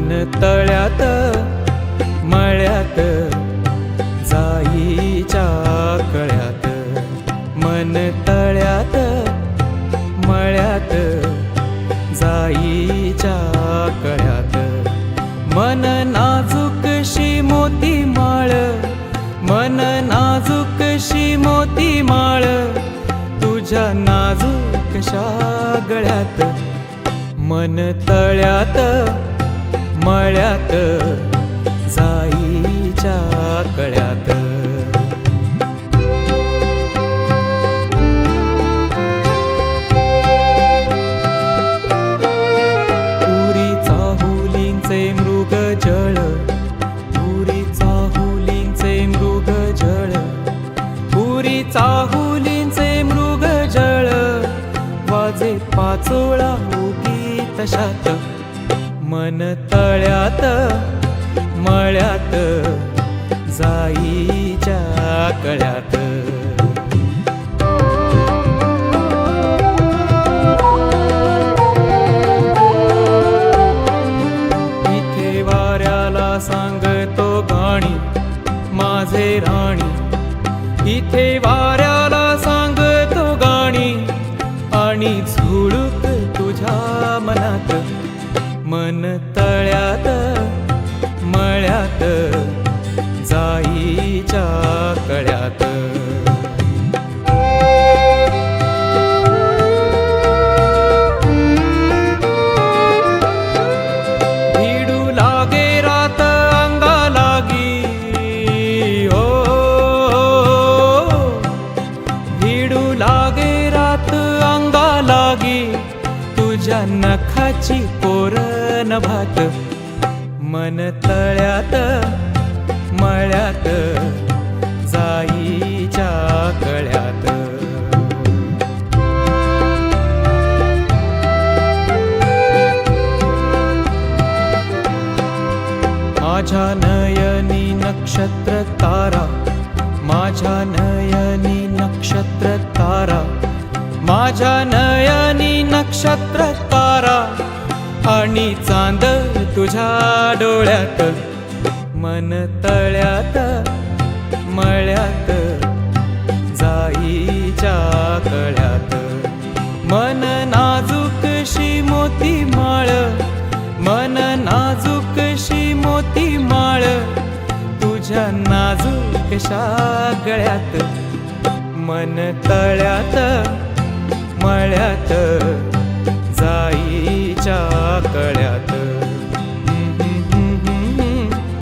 मन तळ्यात मळ्यात जाईच्या कळ्यात, मन तळ्यात मळ्यात जाईच्या कळ्यात, मन नाजूकशी मोती माळ, मन नाजूकशी मोती माळ, तुझ्या नाजूकशा गळ्यात, मन तळ्यात मळ्यात जाईच्या कळ्यात. पुरी चाहुलींचे मृग जळ, पुरी चाहुलींचे मृग जळ, पुरी चाहुलींचे मृग जळ, वाजे पाचोळा उगी तशात, मन तळ्यात मळ्यात जाईच्या कळ्यात. इथे वाऱ्याला सांगतो गाणी माझे राणी, इथे वाऱ्याला सांगतो गाणी, आणि झुळूक तुझ्या मनात, मन तळ्यात मळ्यात जाईच्या कळ्यात. भिडू लागे रात अंगा लागी, ओ भिडू लागे रात अंगा लागी, तुझ्या नखाची कोरन भात, मन तळ्यात मळ्यात जाईच्या कळ्यात. माझ्या नयनी नक्षत्र तारा, माझ्या नयनी नक्षत्र तारा, माझ्या नयनी नक्षत्र तारा, आणि चांद तुझ्या डोळ्यात, मन तळ्यात मळ्यात जाईच्या कळ्यात, मन नाजूकशी मोती माळ, मन नाजूकशी मोती माळ, तुझ्या नाजूकशा गळ्यात, मन तळ्यात मळ्यात